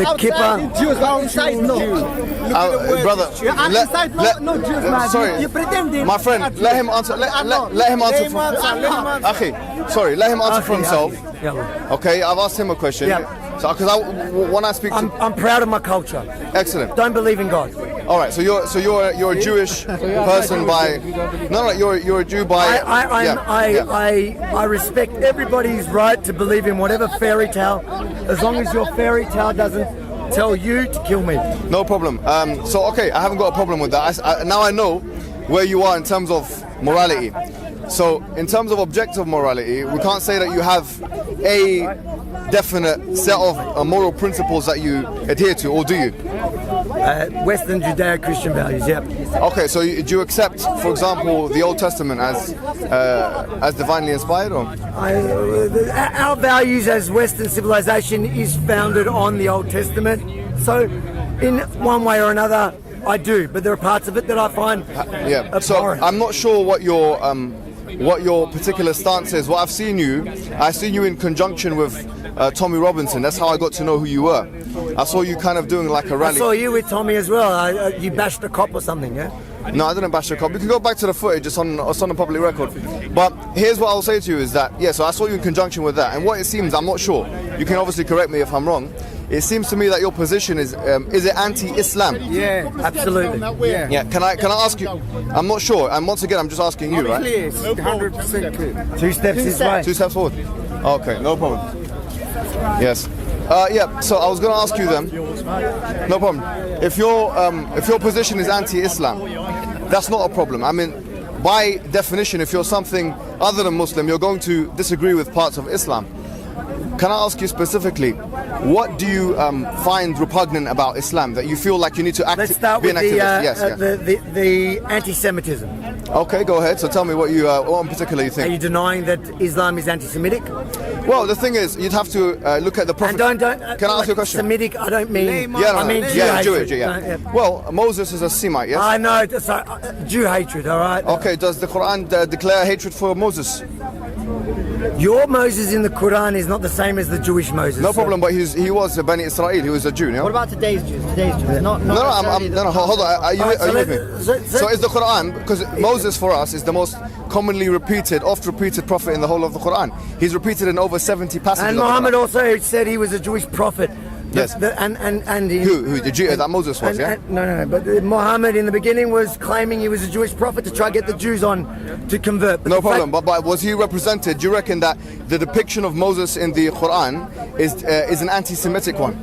kippah. Jews, outside, no. Brother, Outside, no Jews, man. sorry. You pretending. My friend, let him answer. Let him answer. Akhi, sorry, let him answer for himself. Okay, I've asked him a question. So, because when I speak to, I'm proud of my culture. Excellent. Don't believe in God. All right, so you're a Jewish person by you're a Jew by I respect everybody's right to believe in whatever fairy tale, as long as your fairy tale doesn't tell you to kill me. No problem. So okay, I haven't got a problem with that. Now I know where you are in terms of morality. So in terms of objective morality, we can't say that you have a definite set of moral principles that you adhere to, or do you? Western Judeo-Christian values, yeah. Okay, so do you accept, for example, the Old Testament as divinely inspired, or? Our values as Western civilization is founded on the Old Testament. So, in one way or another, I do. But there are parts of it that I find abhorrent. So I'm not sure what your particular stance is. What I've seen you in conjunction with Tommy Robinson. That's how I got to know who you were. I saw you kind of doing like a rally. I saw you with Tommy as well. You bashed a cop or something, yeah? No, I didn't bash a cop. You can go back to the footage. It's on the public record. But here's what I'll say to you is that, so I saw you in conjunction with that. And what it seems, I'm not sure. You can obviously correct me if I'm wrong. It seems to me that your position is it anti-Islam? Yeah, absolutely. Yeah. Can I ask you? I'm not sure. And once again, I'm just asking you, right? Clear, 100% clear. 2 steps this way. 2 steps forward. Okay, no problem. Yes. So I was going to ask you then. No problem. If your position is anti-Islam, that's not a problem. I mean, by definition, if you're something other than Muslim, you're going to disagree with parts of Islam. Can I ask you specifically, what do you find repugnant about Islam that you feel like you need to be an activist? The anti-Semitism. Okay, go ahead. So tell me what in particular you think. Are you denying that Islam is anti-Semitic? Well, the thing is, you'd have to look at the Prophet. And don't. Can I ask you a question? Semitic, I don't mean. I mean Jewish. Yeah. Well, Moses is a Semite, yes. I know. So, Jew hatred. All right. Okay. Does the Quran declare hatred for Moses? Your Moses in the Quran is not the same as the Jewish Moses. No problem, but he was a Bani Israel. He was a Jew. Yeah? What about today's Jews? No, hold on. Are you with me? So is the Quran, because Moses for us is the most commonly repeated, oft-repeated prophet in the whole of the Quran. He's repeated in over 70 passages. And Mohammed also said he was a Jewish prophet. Yes. Who? The Jew that Moses was, yeah? No. But Mohammed in the beginning was claiming he was a Jewish prophet to try to get the Jews on to convert. But no problem. But was he represented? Do you reckon that the depiction of Moses in the Quran is an anti-Semitic one?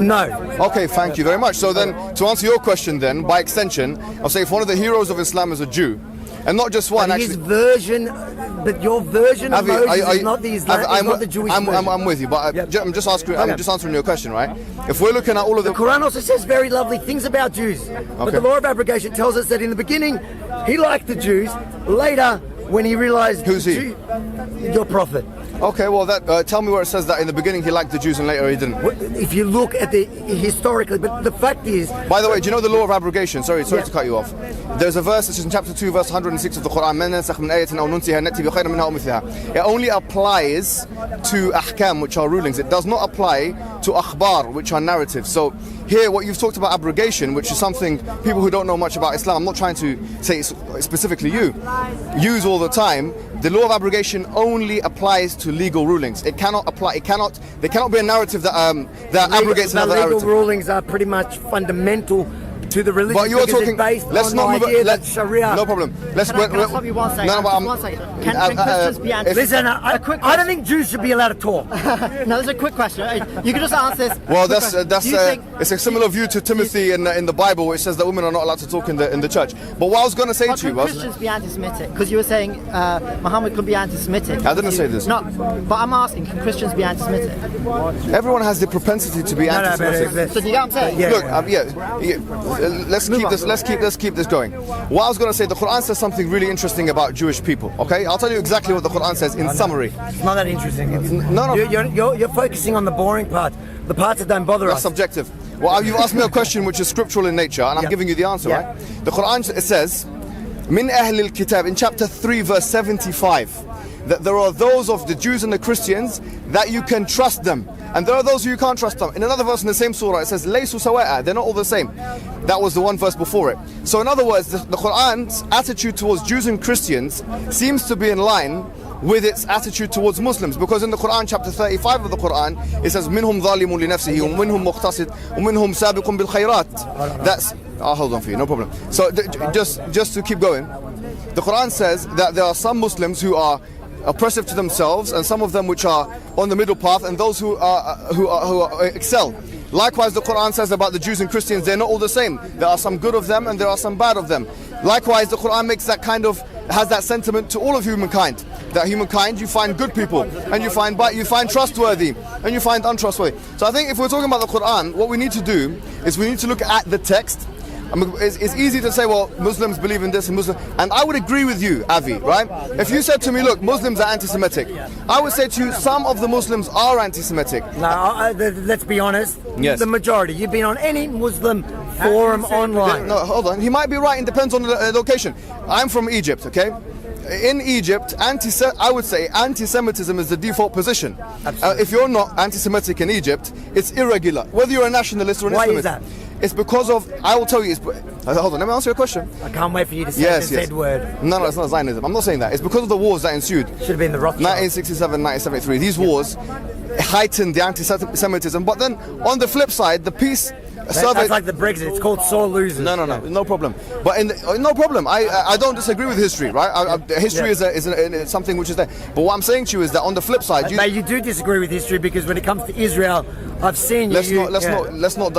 No. Okay, thank you very much. So then, to answer your question, then by extension, I'll say if one of the heroes of Islam is a Jew, and not just one, actually. But your version of Moses is not the Islam, not the Jewish version. I'm with you, but I'm just asking. I'm just answering your question, right? If we're looking at all of the Quran also says very lovely things about Jews, but the law of abrogation tells us that in the beginning he liked the Jews. Later, when he realized who's he? Your prophet. Okay, well, tell me where it says that in the beginning he liked the Jews and later he didn't. If you look at the historically, but the fact is. By the way, do you know the law of abrogation? Sorry to cut you off. There's a verse, it's in chapter 2, verse 106 of the Quran. It only applies to ahkam, which are rulings. It does not apply to akhbar, which are narratives. So here, what you've talked about abrogation, which is something people who don't know much about Islam, I'm not trying to say specifically you, use all the time. The law of abrogation only applies to legal rulings. It cannot apply. There cannot be a narrative that abrogates another narrative. Legal rulings are pretty much fundamental to the religion. But you're talking. Let's not move it. Sharia. No problem. Can I stop you 1 second? One second. Can Christians be anti? Listen, I don't think Jews should be allowed to talk. No, there's a quick question. You can just answer this. Well, it's a similar view to Timothy in the Bible, which says that women are not allowed to talk in the church. But what I was going to say to you was, can Christians be anti-Semitic? Because you were saying Muhammad could be anti-Semitic. I didn't say this. No, but I'm asking, can Christians be anti-Semitic? Everyone has the propensity to be anti-Semitic. So do you get what I'm saying? Look, let's keep this going. What I was going to say, the Quran says something really interesting about Jewish people. Okay, I'll tell you exactly what the Quran says in summary. It's not that interesting. No. You're focusing on the boring part, the parts that don't bother us. That's subjective. Well, you've asked me a question which is scriptural in nature, and I'm giving you the answer, right? The Quran, it says, "Min ahlil kitab," in chapter 3, verse 75, that there are those of the Jews and the Christians that you can trust them And there are those who you can't trust them. In another verse in the same surah, it says, "Laysu sawa'a," they're not all the same. That was the one verse before it. So in other words, the Quran's attitude towards Jews and Christians seems to be in line with its attitude towards Muslims, because in the Quran, chapter 35 of the Quran, it says, "Minhum zalimun li nafsihi, wa minhum muqtasid, wa minhum sabiqun bil khayrat." That's, I'll hold on for you, no problem. So just to keep going, the Quran says that there are some Muslims who are oppressive to themselves, and some of them which are on the middle path, and those who excel. Likewise, the Quran says about the Jews and Christians, they're not all the same. There are some good of them and there are some bad of them. Likewise, the Quran makes that kind of, has that sentiment to all of humankind. That humankind, you find good people, and you find trustworthy, and you find untrustworthy. So I think if we're talking about the Quran, what we need to do is we need to look at the text. I mean, it's easy to say, well, Muslims believe in this and Muslims, and I would agree with you, Avi, right? If you said to me, look, Muslims are anti-Semitic, I would say to you, some of the Muslims are anti-Semitic. No, let's be honest. Yes. The majority. You've been on any Muslim forum online. No, hold on. He might be right. It depends on the location. I'm from Egypt, okay? In Egypt, I would say anti-Semitism is the default position. If you're not anti-Semitic in Egypt, it's irregular. Whether you're a nationalist or an Islamist. Why is that? It's because of, I will tell you, hold on, let me answer your question. I can't wait for you to say the Z word. No, it's not Zionism. I'm not saying that. It's because of the wars that ensued. Should have been the Rothschild. 1967, 1973. These wars heightened the anti-Semitism. But then, on the flip side, the peace survey... That's like the Brexit. It's called sore losers. No problem. But no problem. I don't disagree with history, right? History is something which is there. But what I'm saying to you is that on the flip side, you do disagree with history, because when it comes to Israel, I've seen you. Let's not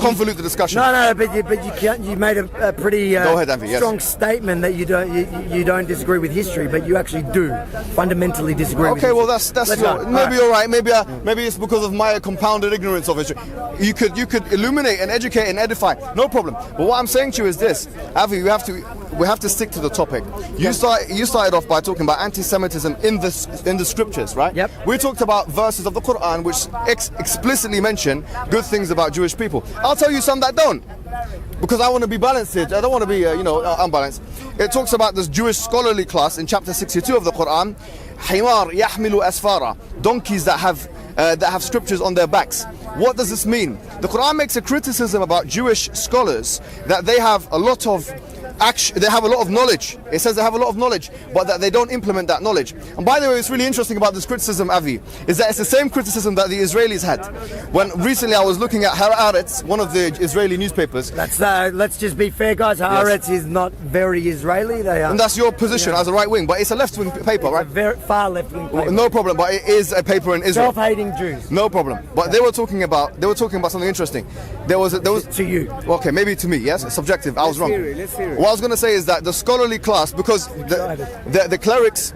convolute the discussion. No, but you made a pretty Go ahead, Avi, strong statement that you don't disagree with history, but you actually do fundamentally disagree. Okay, with well history. maybe you're right. Maybe it's because of my compounded ignorance of history. You could illuminate and educate and edify. No problem. But what I'm saying to you is this, Avi, we have to stick to the topic. You started off by talking about anti-Semitism in the scriptures, right? Yep. We talked about verses of the Quran which explicitly mention good things about Jewish people. I'll tell you some that don't, because I want to be balanced here. I don't want to be unbalanced. It talks about this Jewish scholarly class in chapter 62 of the Quran. Himar yahmilu asfara, donkeys that have scriptures on their backs. What does this mean? The Quran makes a criticism about Jewish scholars that they have a lot of knowledge. It says they have a lot of knowledge, but that they don't implement that knowledge. And by the way, what's really interesting about this criticism, Avi, is that it's the same criticism that the Israelis had. When recently I was looking at Haaretz, one of the Israeli newspapers. Let's just be fair, guys. Haaretz is not very Israeli. They are. And that's your position as a right wing, but it's a left wing paper, right? A very far left wing paper. No problem, but it is a paper in Israel. Self-hating Jews. No problem. But they were talking about something interesting. There was to you. Okay, maybe to me. Yes, it's subjective. I was wrong. Let's hear it. What I was going to say is that the scholarly class, because the clerics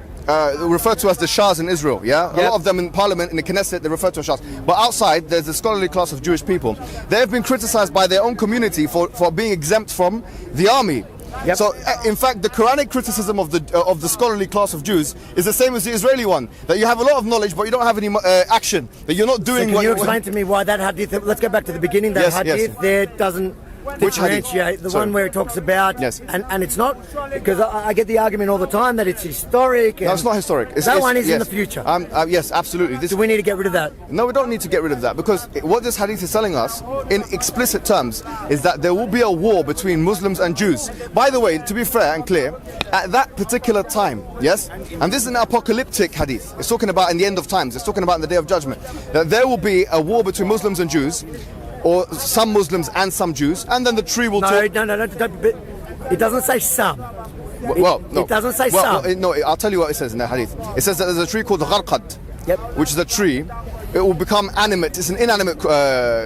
referred to as the Shahs in Israel, yeah? A lot of them in parliament, in the Knesset, they refer to as Shahs. But outside, there's the scholarly class of Jewish people. They have been criticized by their own community for being exempt from the army. Yep. So, in fact, the Quranic criticism of the scholarly class of Jews is the same as the Israeli one. That you have a lot of knowledge, but you don't have any action. That you're not doing. So can you explain to me why that hadith? Let's go back to the beginning. That hadith there doesn't differentiate the one where it talks about, and it's not, because I get the argument all the time that it's historic. No, it's not historic. That one is in the future. Yes, absolutely. So we need to get rid of that. No, we don't need to get rid of that, because what this hadith is telling us in explicit terms is that there will be a war between Muslims and Jews. By the way, to be fair and clear, at that particular time, yes, and this is an apocalyptic hadith. It's talking about in the end of times. It's talking about in the day of judgment, that there will be a war between Muslims and Jews, or some Muslims and some Jews, and then the tree will talk. No, it doesn't say some. It doesn't say some. No, I'll tell you what it says in the hadith. It says that there's a tree called the gharqad, which is a tree. It will become animate. It's an inanimate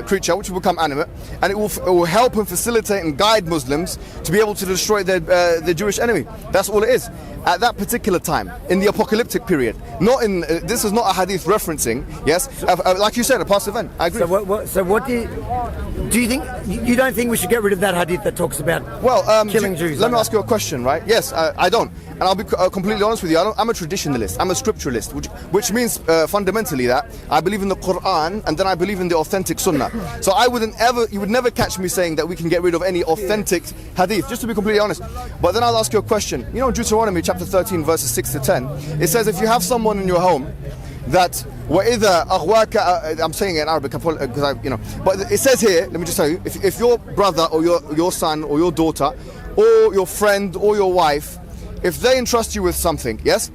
creature which will become animate, and it will help and facilitate and guide Muslims to be able to destroy their Jewish enemy. That's all it is. At that particular time, in the apocalyptic period, not in. This is not a hadith referencing. Yes, like you said, a past event. I agree. So what do you think? You don't think we should get rid of that hadith that talks about killing Jews? Let me ask you a question, right? Yes, I don't, and I'll be completely honest with you. I'm a traditionalist. I'm a scripturalist, which means fundamentally that I believe in the Quran, and then I believe in the authentic Sunnah. So you would never catch me saying that we can get rid of any authentic hadith, just to be completely honest. But then I'll ask you a question. You know, Deuteronomy chapter 13 verses 6 to 10, it says if you have someone in your home that وَإِذَا أَغْوَاكَ I'm saying it in Arabic because I, you know. But it says here, let me just tell you, if your brother or your son or your daughter or your friend or your wife, if they entrust you with something, yes,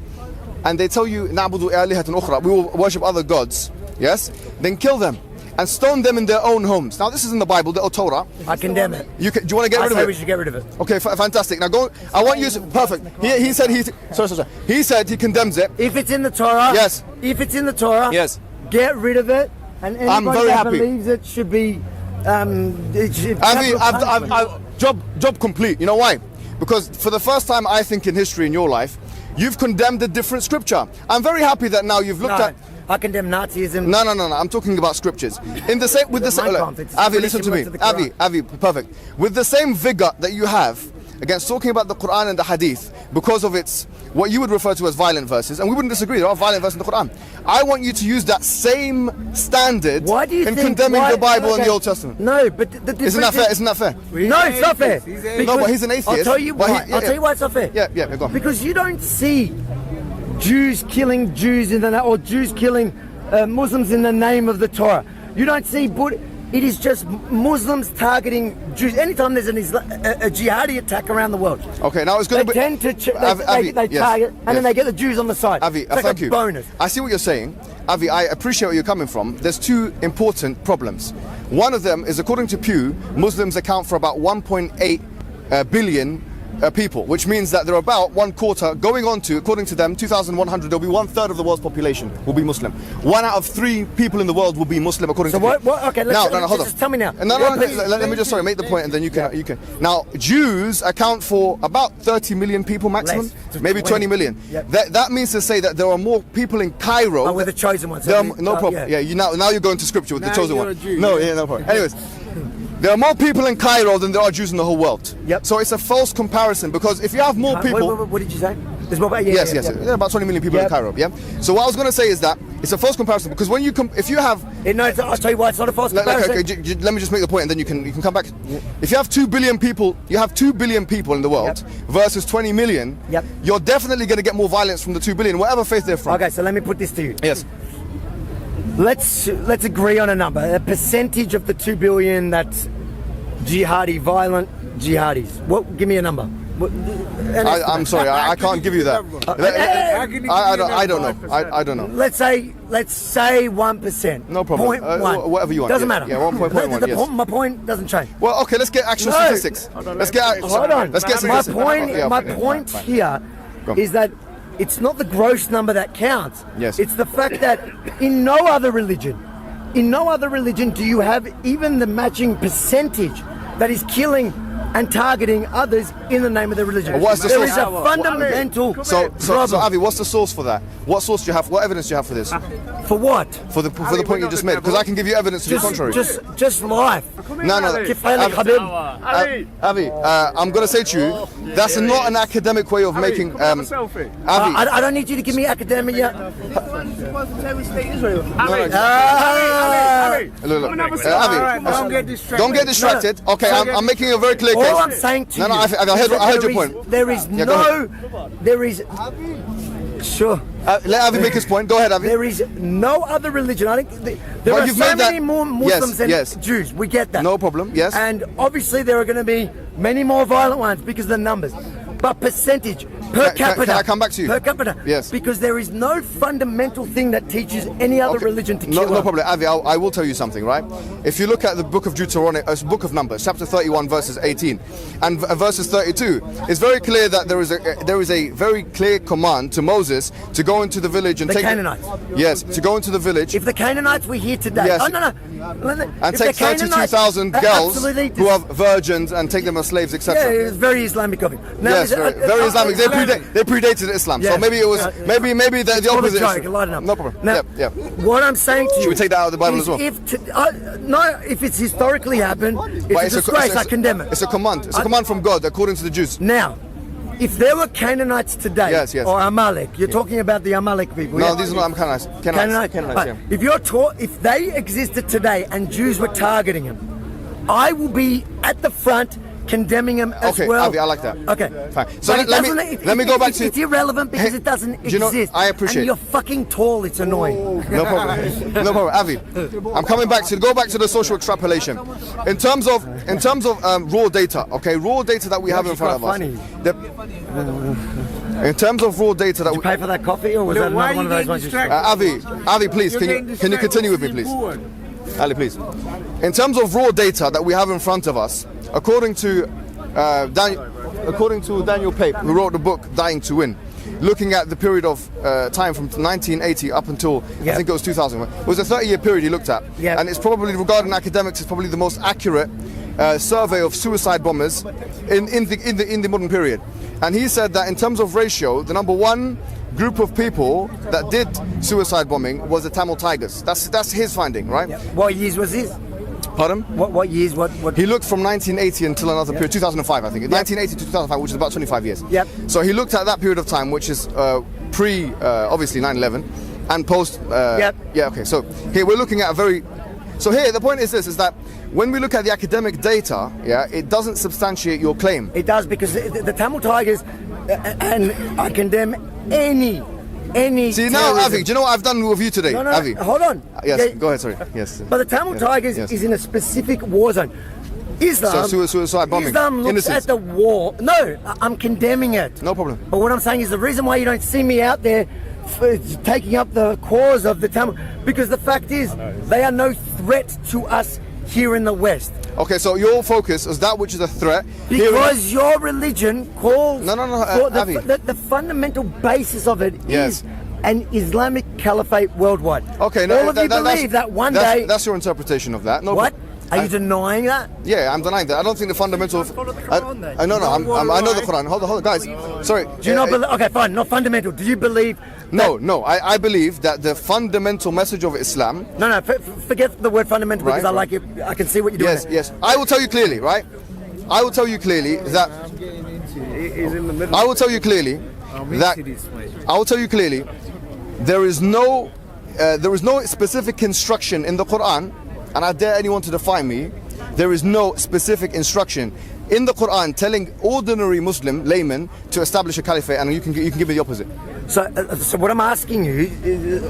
and they tell you نَعْبُدُ آلِهَةً أُخْرَى, we will worship other gods, yes, then kill them and stone them in their own homes. Now this is in the Bible, the Torah. I condemn it. Do you want to get rid of it? I say we should get rid of it. Okay, fantastic. Now go. I want you to perfect. He said sorry. He said he condemns it. If it's in the Torah, yes. If it's in the Torah, yes. Get rid of it. And I'm anybody very that happy. believes it should be. Job complete. You know why? Because for the first time, I think in history in your life, you've condemned a different scripture. I'm very happy that now you've looked at. I condemn Nazism. No. I'm talking about scriptures. In the same, with the same. Avi, listen to me. Avi, perfect. With the same vigor that you have against talking about the Quran and the Hadith, because of its what you would refer to as violent verses, and we wouldn't disagree. There are violent verses in the Quran. I want you to use that same standard in condemning the Bible and the Old Testament. No, but the difference isn't that fair? Isn't that fair? No, it's not fair. No, but he's an atheist. I'll tell you why. I'll tell you why it's not fair. Yeah, go on. Because you don't see Jews killing Jews or Jews killing Muslims in the name of the Torah. You don't see it is just Muslims targeting Jews. Anytime there's a jihadi attack around the world, okay, now it's going to be. Tend to they target, and then they get the Jews on the side. Avi, it's like thank a you. Bonus. I see what you're saying, Avi. I appreciate where you're coming from. There's two important problems. One of them is, according to Pew, Muslims account for about 1.8 billion. People, which means that they're about 1/4 going on to, according to them, 2,100. There'll be 1/3 of the world's population will be Muslim. 1 out of 3 people in the world will be Muslim, according to. So what? Okay, hold on. Just tell me now. No, let me just make the point, and then you can. Now, Jews account for about 30 million people maximum, maybe 20 million. Yep. That means to say that there are more people in Cairo. Oh, we're the chosen ones. No problem. Now you're going to scripture with the chosen one. No problem. Anyways. There are more people in Cairo than there are Jews in the whole world. Yep. So it's a false comparison, because if you have more people... What did you say? There's more about... Yes. There are about 20 million people in Cairo, yeah? So what I was going to say is that it's a false comparison, because when you... if you have... No, I'll tell you why it's not a false comparison. Okay, let me just make the point, and then you can come back. If you have 2 billion people, in the world versus 20 million, you're definitely going to get more violence from the 2 billion, whatever faith they're from. Okay, so let me put this to you. Yes. Let's agree on a number. A percentage of the 2 billion that's violent jihadis. Give me a number. I'm sorry, I can't give you that. I don't know. I don't know. Let's say 1%. No problem. 0.1. Whatever you want. Doesn't matter. Yeah, 1.1. Yes. My point doesn't change. Well, okay, let's get actual statistics. Hold on. Let's get statistics. My point here is that it's not the gross number that counts. Yes. It's the fact that in no other religion do you have even the matching percentage that is killing and targeting others in the name of the religion. There is a fundamental problem. So Avi, what's the source for that? What source do you have? What evidence do you have for this? For what? For the point you just made, because I can give you evidence to the contrary. Just life. No. Avi, I'm going to say to you, that's not an academic way of making. Avi, I don't need you to give me academia. Don't get distracted. Okay, I'm making a very clear case. All I'm saying to you, I heard your point. There is sure. Let Avi make his point. Go ahead, Avi. There is no other religion. I think there are so many more Muslims than Jews. We get that. No problem. Yes. And obviously there are going to be many more violent ones because of the numbers. But percentage per capita. Can I come back to you? Per capita. Yes. Because there is no fundamental thing that teaches any other religion to kill. No problem, Avi. I will tell you something, right? If you look at the book of Deuteronomy, book of Numbers, chapter 31, verses 18 and verses 32, it's very clear that there is a very clear command to Moses to go into the village and take Canaanites. Yes, to go into the village. If the Canaanites were here today, yes. And take 32,000 girls who are virgins and take them as slaves, etc. Yeah, it's very Islamic of it. Yes, very Islamic. They predated Islam, so maybe it was maybe the opposite. No problem. Now, what I'm saying to you, should we take that out of the Bible as well? If it's historically happened, it's a disgrace. I condemn it. It's a command. It's a command from God, according to the Jews. Now, if there were Canaanites today, yes. or Amalek, you're talking about the Amalek people. No, these are not Canaanites. Canaanites. If they existed today and Jews were targeting them, I will be at the front condemning them as Okay, well. Avi, I like that. Okay, Fine. So But let me go back it's, to. It's irrelevant because it doesn't Do you know, exist. I appreciate. And you're fucking tall. It's annoying. No problem. No problem. Avi, I'm coming back to go back to the social extrapolation. In terms of raw data, okay, raw data that we have in front of us. In terms of raw data that Did you pay for that coffee, or was that another one of those ones? Avi, please, can you continue with me, please? Ali, please. In terms of raw data that we have in front of us, according to Daniel Pape, who wrote the book Dying to Win, looking at the period of time from 1980 up until I think it was 2000. It was a 30-year period he looked at, and it's probably, regarding academics, it's probably the most accurate survey of suicide bombers in the modern period. And he said that in terms of ratio, the number one group of people that did suicide bombing was the Tamil Tigers. That's his finding, right? What years was this? Pardon? What years? What? He looked from 1980 until another period, 2005, I think. 1980 to 2005, which is about 25 years. Yep. So he looked at that period of time, which is obviously 9/11, and post. Yep. Yeah. Okay. So here we're looking at a very. So here the point is this: is that when we look at the academic data, it doesn't substantiate your claim. It does, because the Tamil Tigers, and I condemn any. See now, Avi, do you know what I've done with you today, No, Avi? hold on. Yes, go ahead. Sorry. Yes. But the Tamil Tigers is in a specific war zone. Islam, so suicide bombing. Islam looks Innocence. at the war. No, I'm condemning it. No problem. But what I'm saying is the reason why you don't see me out there for taking up the cause of the Tamil, because the fact is they are no threat to us here in the West. Okay, so your focus is that which is a threat. Because your religion calls No, for Avi. the fundamental basis of it Yes. is an Islamic caliphate worldwide. Okay, no, all of you believe that one day. That's your interpretation of that. No, What? Are you denying that? Yeah, I'm denying that. I don't think the fundamental. I know the Quran. Hold on, guys. Sorry. Do you not believe? Okay, fine. Not fundamental. Do you believe? No. I believe that the fundamental message of Islam. No. Forget the word fundamental, because I like it. I can see what you're doing. Yes. I will tell you clearly, right? I will tell you clearly that. I will tell you clearly that. I will tell you clearly. There is no specific instruction in the Quran, and I dare anyone to defy me. There is no specific instruction in the Quran telling ordinary Muslim laymen to establish a caliphate, and you can give me the opposite. So what I'm asking you is,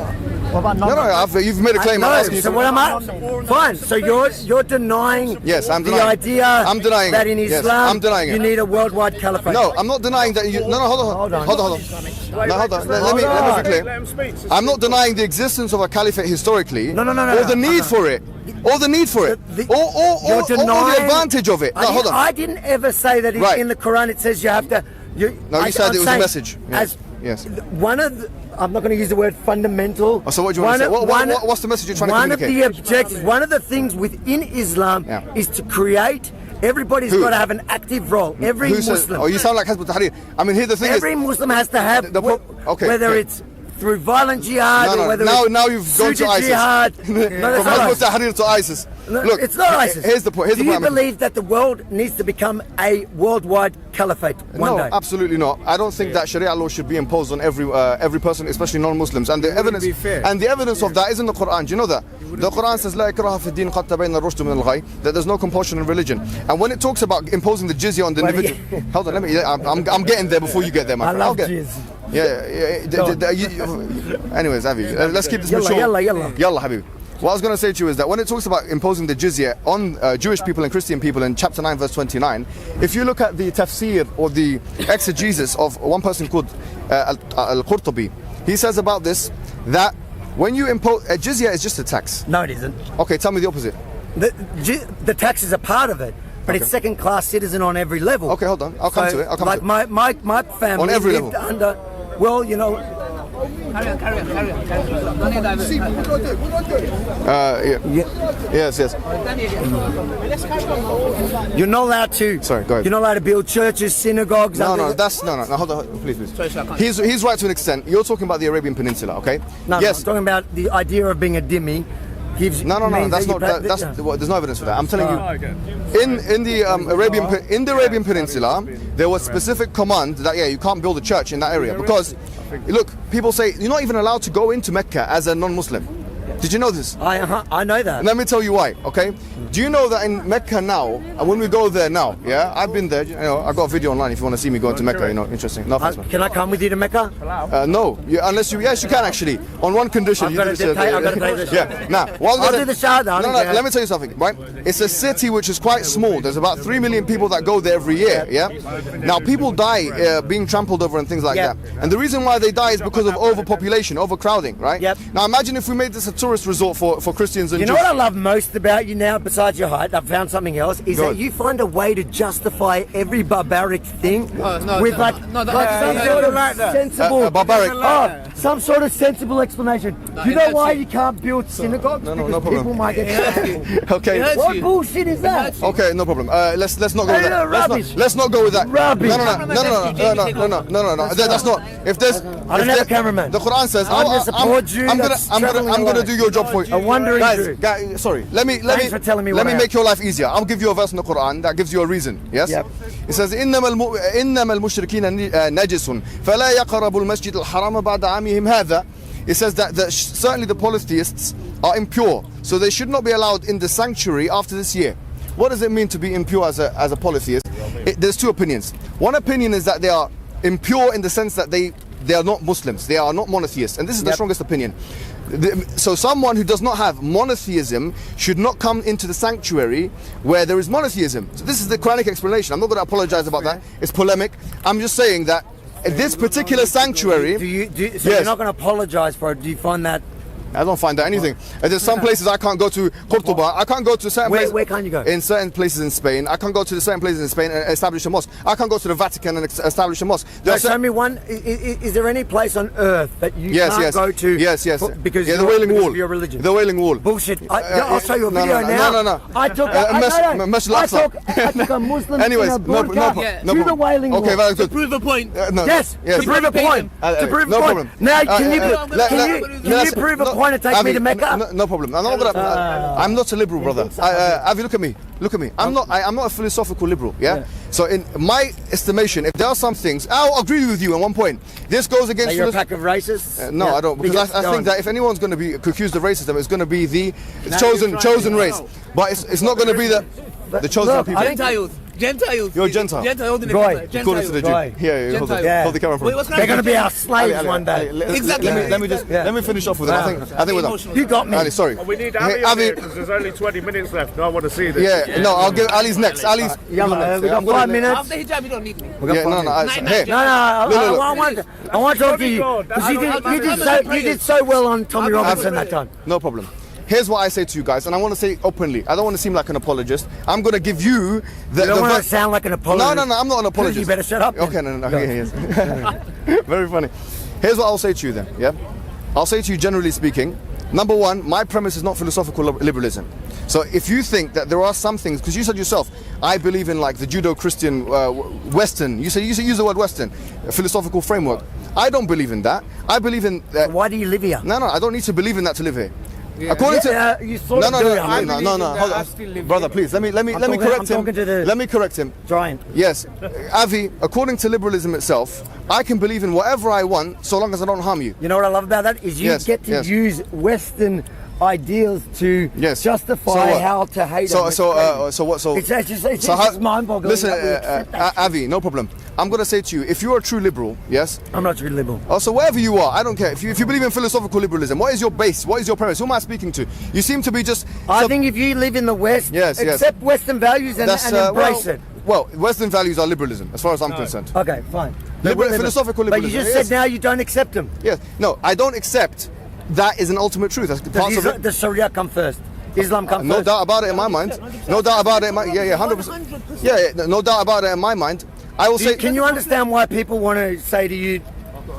You've made a claim. No, I'm asking you. so what I'm asking, fine. So you're denying. Yes, I'm the denying. idea. I'm denying that it. in Yes, Islam I'm denying it. you need a worldwide caliphate. No, I'm not denying that. Hold on. Let me be clear. I'm not denying the existence of a caliphate historically. No. Or the need for it. Or the need for it. Or the advantage of it. No, hold on. I didn't ever say that in the Quran it says you have to. You said it was a message. Yes. One of the, I'm not going to use the word fundamental. So what do you want to say? What's the message you're trying to communicate? One of the objectives, one of the things within Islam is to create. Everybody's got to have an active role. Every Muslim. Says, you sound like Hizb ut-Tahrir. I mean, here the thing every Muslim has to have, whether it's through violent jihad or whether now you've gone to ISIS. Jihad. From Hizb ut-Tahrir to ISIS. Look, it's not ISIS. Here's the point. Do you believe that the world needs to become a worldwide caliphate one day? No, absolutely not. I don't think that Sharia law should be imposed on every person, especially non-Muslims. And the evidence of that is in the Quran. Do you know that? The Quran says, "La ikraha fi din qad tabayyana ar-rushd min al-ghayy," that there's no compulsion in religion. And when it talks about imposing the jizya on the individual, hold on, I'm getting there before you get there, my friend. I love jizya. Anyways, Avi, let's keep this mature. Yalla, Habib. What I was going to say to you is that when it talks about imposing the jizya on Jewish people and Christian people in chapter 9 verse 29, if you look at the tafsir or the exegesis of one person called Al-Qurtubi, he says about this that when you impose jizya is just a tax. No, it isn't. Okay, tell me the opposite. The tax is a part of it, but it's second-class citizen on every level. Okay, hold on. I'll come to it. My family on every lived level. under. Well, you know. Carry on. Yes. You're not allowed to. Sorry, go ahead. You're not allowed to build churches, synagogues. No. Hold on, please. He's right to an extent. You're talking about the Arabian Peninsula, okay? No, yes. I'm talking about the idea of being a dhimmi. There's no evidence for that. I'm telling you, in the Arabian Peninsula, there was specific command that you can't build a church in that area because, look, people say you're not even allowed to go into Mecca as a non-Muslim. Did you know this? I know that. Let me tell you why, okay? Do you know that in Mecca now, and when we go there now, yeah, I've been there, you know, I got a video online if you want to see me going to Mecca, you know, interesting. No offense, man. Can I come with you to Mecca? No, unless you, yes, you can actually, on one condition. I've got to pay this. Yeah, now, I'll do the shahada. No, let me tell you something, right? It's a city which is quite small. There's about 3 million people that go there every year, yeah? Now, people die being trampled over and things like that. And the reason why they die is because of overpopulation, overcrowding, right? Yep. Now, imagine if we made this a tourist resort for Christians and You Jews. know what I love most about you now, besides your height, I've found something else, is Go that on. you find a way to justify every barbaric thing with like some sort of sensible, barbaric. some sort of sensible explanation. You know why you can't build synagogues? No Because problem. people might get trampled. Okay. What bullshit is that? Okay, no problem. Let's not go with that. Rubbish. Let's not go with that. Rubbish. No. That's not. If there's, I don't have a cameraman. The Quran says, I'm just a poor Jew that's traveling I'm gonna alone. do your job for you. A wandering Jew. Guys, sorry. Let me Thanks for telling me let what me I make your life easier. I'll give you a verse in the Quran that gives you a reason. Yes. Yep. It says, إنما المشركين نجس فلا يقربوا المسجد الحرام بعد عامهم هذا. It says that certainly the polytheists are impure, so they should not be allowed in the sanctuary after this year. What does it mean to be impure as a polytheist? There's two opinions. One opinion is that they are impure in the sense that they are not Muslims, they are not monotheists, and this is the strongest opinion. So someone who does not have monotheism should not come into the sanctuary where there is monotheism. So this is the Quranic explanation. I'm not going to apologize about that. It's polemic. I'm just saying that this particular sanctuary. So you're not going to apologize for it? Do you find that? I don't find that anything. There's some places I can't go to. Cordoba, I can't go to certain places. Where can't you go? In certain places in Spain. I can't go to certain places in Spain and establish a mosque. I can't go to the Vatican and establish a mosque. Show me one. Is there any place on earth that you can't go to? Yes. Because the Wailing Wall. Of your religion. The Wailing Wall. Bullshit. I'll show you a video now. No. I took a Muslim Anyways, to the Wailing Wall. Okay, very good. To prove a point. Yes, to prove a point. To prove a point. Now, can you prove a point and take me to Mecca? No problem. I'm not a liberal, brother. Avi, look at me. I'm not a philosophical liberal. Yeah. So in my estimation, if there are some things, I'll agree with you on one point. This goes against. You're a pack of racists. No, I don't, because I think that if anyone's going to be accused of racism, it's going to be the chosen race. But it's not going to be the chosen people. Gentiles. You're a Gentile. Gentiles in the Right. Gentiles. According to the Jew. Gentiles. Hold the camera for Wait, me. what's They're going to be our slaves one day. Exactly. Let me finish off with them. I think we're done. You got me. Ali, sorry. We need Ali on here because there's only 20 minutes left. No, I want to see this. Yeah, no, I'll give Ali's next. Ali's. We got 5 minutes. After hijab, you don't need me. Yeah, no. Hey, I want to talk to you because you did so well on Tommy Robinson that time. no problem. Here's what I say to you guys, and I want to say openly. I don't want to seem like an apologist. I'm going to give you the. You don't want to sound like an apologist. No, I'm not an apologist. You better shut up. Okay, no. Yes. Very funny. Here's what I'll say to you then. Yeah, I'll say to you generally speaking. Number one, my premise is not philosophical liberalism. So if you think that there are some things, because you said yourself, I believe in like the Judo-Christian Western. You use the word Western, philosophical framework. I don't believe in that. I believe in. Why do you live here? No, I don't need to believe in that to live here. According to you sort of do. No. Hold on. Brother, please let me correct him. Let me correct him. Giant. Yes, Avi. According to liberalism itself, I can believe in whatever I want so long as I don't harm you. You know what I love about that is you get to use Western ideals to justify how to hate them. It's just mind-boggling. Listen, Avi, no problem. I'm going to say to you, if you're a true liberal, yes? I'm not a true liberal. Oh, so wherever you are, I don't care. If you believe in philosophical liberalism, what is your base? What is your premise? Who am I speaking to? You seem to be just... I think if you live in the West, accept Western values and embrace it. Well, Western values are liberalism, as far as I'm concerned. Okay, fine. Philosophical liberalism. But you just said now you don't accept them. Yes. No, I don't accept that is an ultimate truth. Does Sharia come first? Islam come first? No doubt about it in my mind. No doubt about it in my... Yeah, 100%. Yeah, no doubt about it in my mind. I will say... Can you understand why people want to say to you,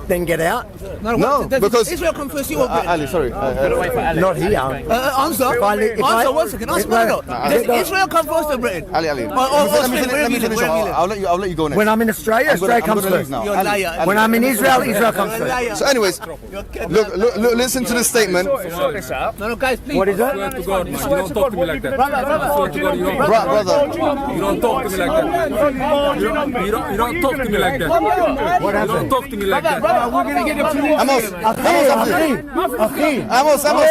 then get out? No, because... Israel come first, you or Britain? Ali, sorry. Not here. Answer. Answer, 1 second. Answer, no. Does Israel come first or Britain? Ali. Let me finish. I'll let you go next. When I'm in Australia, Australia comes first. You're a liar. When I'm in Israel, Israel comes first. So anyways, look, listen to the statement. No, guys, please. What is that? Swear to God, man, you don't talk to me like that. Brother. You don't talk to me like that. You don't talk to me like that. What happened? You don't talk to me like that. we're going to get him to Amos, Amos.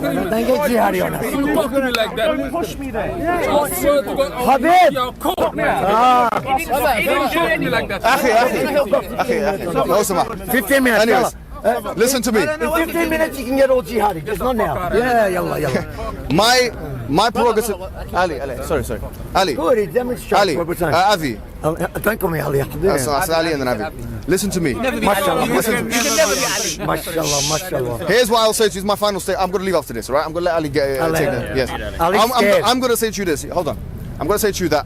Don't get jihadi on us. Don't talk to me like that. Push me there. I swear to God, I'll Habib. your coat, man. Don't talk to me like that. Akhi. No, Sama. 15 minutes. Anyways, listen to me. In 15 minutes you can get all jihadi, just not now. Yeah, yalla. My prerogative. Ali. Sorry. Ali. Good, he demonstrates Ali. what we're saying. Avi. Don't call me Ali. That's Ali and then Avi. Listen to me. Mashallah. Here's what I'll say to you. It's my final statement. I'm going to leave after this, all right? I'm going to let Ali take it. Yes. I'm going to say to you this. Hold on. I'm going to say to you that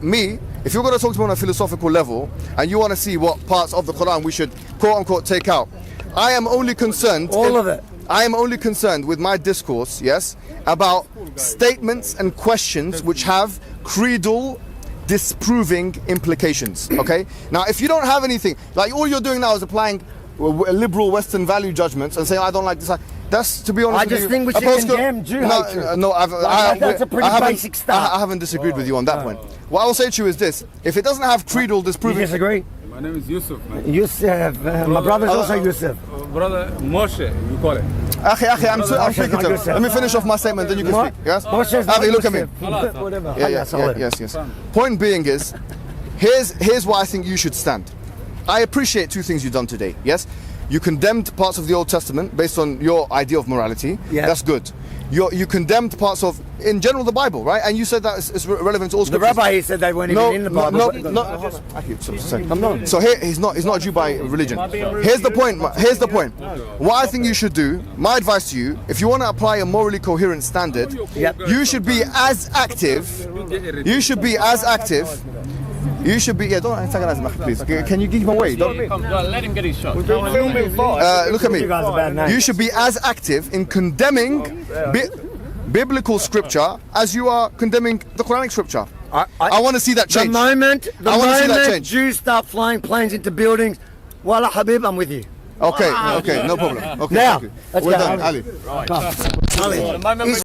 if you're going to talk to me on a philosophical level and you want to see what parts of the Quran we should quote-unquote take out, I am only concerned... All of it. I am only concerned with my discourse, yes, about statements and questions which have creedal disproving implications, okay? Now, if you don't have anything, like all you're doing now is applying liberal Western value judgments and saying, I don't like this. That's, to be honest with you... I just think we should condemn Jew hatred. No, that's a pretty basic start. I haven't disagreed with you on that point. What I will say to you is this. If it doesn't have creedal disproving... You disagree? My name is Yusuf, man. Yusuf. My brother's also Yusuf. Brother Moshe, you call it. Akhi, I'm speaking to. Let me finish off my statement, then you can speak. Yes? Avi, look at me. Whatever. Yes. Point being is, here's why I think you should stand. I appreciate two things you've done today. Yes? You condemned parts of the Old Testament based on your idea of morality. Yeah. That's good. You condemned parts of, in general, the Bible, right? And you said that it's relevant to all scriptures. The rabbi said they weren't even in the Bible. So here, he's not a Jew by religion. Here's the point. What I think you should do, my advice to you, if you want to apply a morally coherent standard, you should be as active. Don't antagonize me, please. Can you give him away? Let him get his shot. Look at me. You should be as active in condemning biblical scripture as you are condemning the Quranic scripture. I want to see that change. The moment Jews start flying planes into buildings, Wallah Habib, I'm with you. Okay, no problem. Okay, now, let's go. done, Ali.